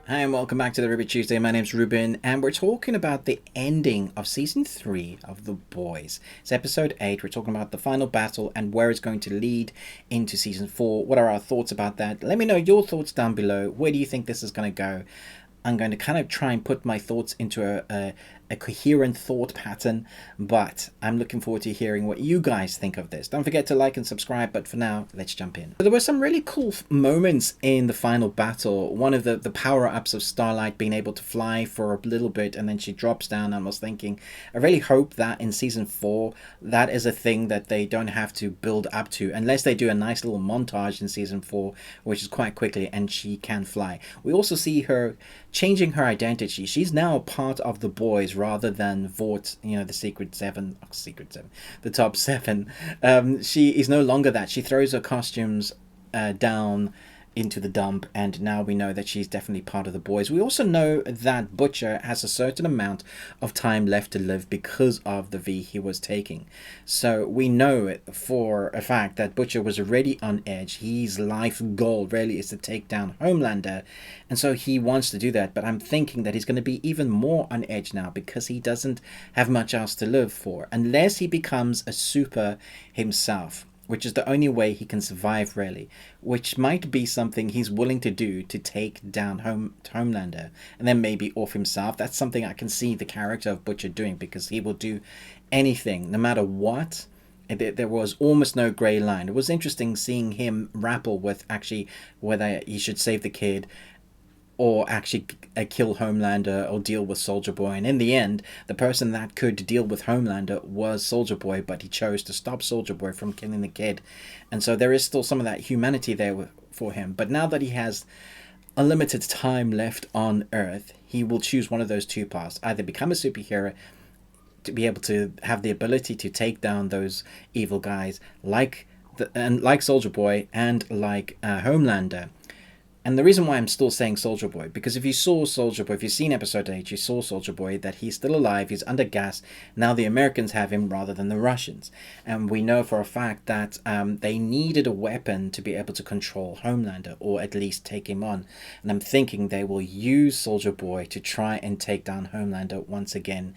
Hi and welcome back to the Ruby Tuesday. My name's Ruben and we're talking about the ending of season 3 of The Boys. It's episode 8. We're talking about the final battle and where it's going to lead into season 4. What are our thoughts about that? Let me know your thoughts down below. Where do you think this is going to go? I'm going to kind of try and put my thoughts into a coherent thought pattern, but I'm looking forward to hearing what you guys think of this. Don't forget to like and subscribe, but for now, let's jump in. There were some really cool moments in the final battle. One of the power-ups of Starlight being able to fly for a little bit and then she drops down. I was thinking, I really hope that in season 4, that is a thing that they don't have to build up to, unless they do a nice little montage in season 4, which is quite quickly, and she can fly. We also see her changing her identity. She's now part of the boys rather than Vought, you know, the secret seven, the top 7. She is no longer that. She throws her costumes down into the dump, and now we know that she's definitely part of the boys. We also know that Butcher has a certain amount of time left to live because of the V he was taking. So we know for a fact that Butcher was already on edge. His life goal really is to take down Homelander, and so he wants to do that, but I'm thinking that he's going to be even more on edge now because he doesn't have much else to live for unless he becomes a super himself, which is the only way he can survive, really, which might be something he's willing to do to take down Homelander and then maybe off himself. That's something I can see the character of Butcher doing, because he will do anything, no matter what. There was almost no grey line. It was interesting seeing him grapple with actually whether he should save the kid or actually kill Homelander or deal with Soldier Boy. And in the end, the person that could deal with Homelander was Soldier Boy, but he chose to stop Soldier Boy from killing the kid. And so there is still some of that humanity there for him. But now that he has unlimited time left on Earth, he will choose one of those two paths. Either become a superhero to be able to have the ability to take down those evil guys like Soldier Boy and like Homelander. And the reason why I'm still saying Soldier Boy, because if you saw Soldier Boy, if you've seen episode 8, you saw Soldier Boy, that he's still alive, he's under gas. Now the Americans have him rather than the Russians. And we know for a fact that they needed a weapon to be able to control Homelander, or at least take him on. And I'm thinking they will use Soldier Boy to try and take down Homelander once again,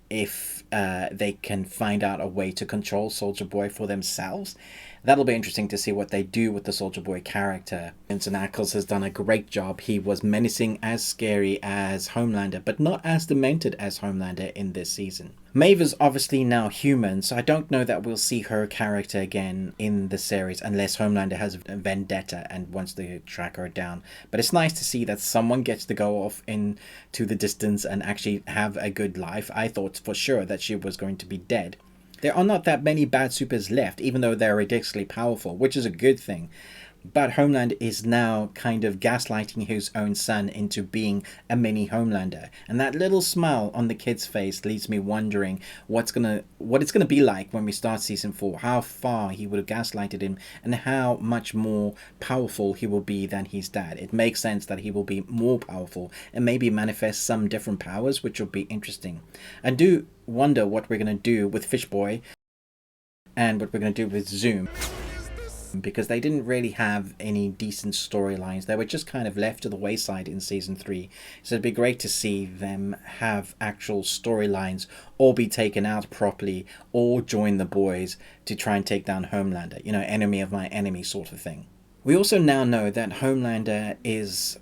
if they can find out a way to control Soldier Boy for themselves. That'll be interesting to see what they do with the Soldier Boy character. Jensen Ackles has done a great job. He was menacing, as scary as Homelander, but not as demented as Homelander in this season. Maeve is obviously now human, so I don't know that we'll see her character again in the series unless Homelander has a vendetta and wants to track her down. But it's nice to see that someone gets to go off into the distance and actually have a good life. I thought for sure that she was going to be dead. There are not that many bad supers left, even though they're ridiculously powerful, which is a good thing. But Homelander is now kind of gaslighting his own son into being a mini Homelander. And that little smile on the kid's face leaves me wondering what it's gonna be like when we start season 4. How far he would have gaslighted him and how much more powerful he will be than his dad. It makes sense that he will be more powerful and maybe manifest some different powers, which will be interesting. I do wonder what we're gonna do with Fishboy and what we're gonna do with Zoom, because they didn't really have any decent storylines. They were just kind of left to the wayside in season 3. So it'd be great to see them have actual storylines or be taken out properly or join the boys to try and take down Homelander. You know, enemy of my enemy sort of thing. We also now know that Homelander is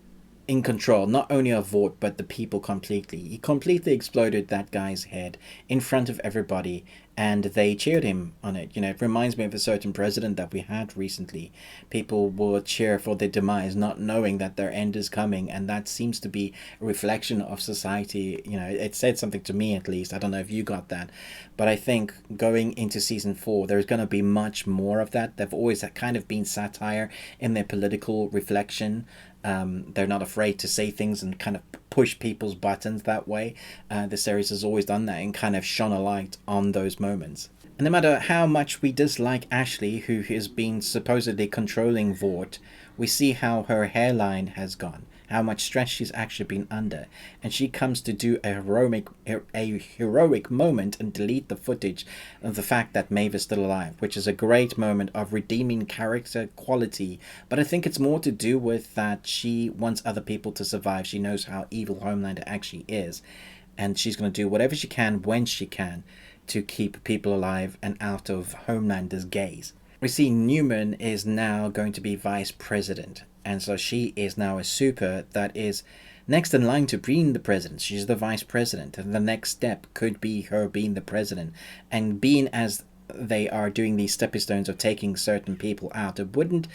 in control not only of Vought but the people completely. He completely exploded that guy's head in front of everybody and they cheered him on it. You know, it reminds me of a certain president that we had recently. People will cheer for their demise not knowing that their end is coming, and that seems to be a reflection of society. You know, it said something to me at least. I don't know if you got that, but I think going into season 4 there's going to be much more of that. They've always kind of been satire in their political reflection. They're not afraid to say things and kind of push people's buttons that way. The series has always done that and kind of shone a light on those moments. And no matter how much we dislike Ashley, who has been supposedly controlling Vought, we see how her hairline has gone. how much stress she's actually been under, and she comes to do a heroic moment and delete the footage of the fact that Maeve is still alive, which is a great moment of redeeming character quality. But I think it's more to do with that she wants other people to survive. She knows how evil Homelander actually is, and she's going to do whatever she can when she can to keep people alive and out of Homelander's gaze. We see Newman is now going to be vice president, and so she is now a super that is next in line to being the president. She's the vice president, and the next step could be her being the president. And being as they are doing these stepping stones of taking certain people out, it wouldn't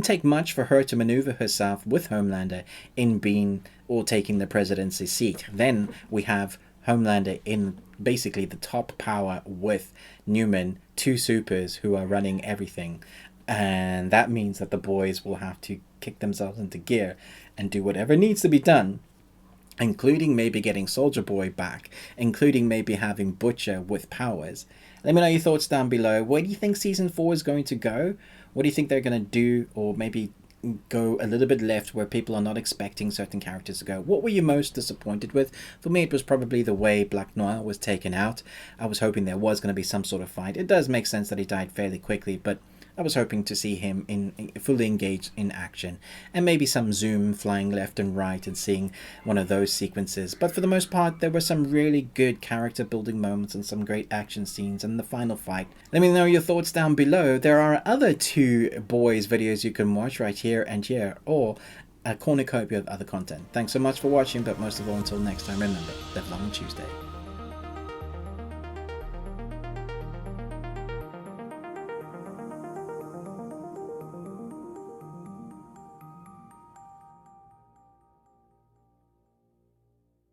take much for her to maneuver herself with Homelander in being or taking the presidency seat. Then we have Homelander in basically the top power with Newman, two supers who are running everything. And that means that the boys will have to kick themselves into gear and do whatever needs to be done, including maybe getting Soldier Boy back, including maybe having Butcher with powers. Let me know your thoughts down below. Where do you think season 4 is going to go? What do you think they're going to do, or maybe go a little bit left where people are not expecting certain characters to go? What were you most disappointed with? For me, it was probably the way Black Noir was taken out. I was hoping there was going to be some sort of fight. It does make sense that he died fairly quickly, but I was hoping to see him fully engaged in action, and maybe some zoom flying left and right and seeing one of those sequences. But for the most part, there were some really good character building moments and some great action scenes in the final fight. Let me know your thoughts down below. There are other two boys videos you can watch right here and here, or a cornucopia of other content. Thanks so much for watching, but most of all, until next time, remember, live long on Tuesday.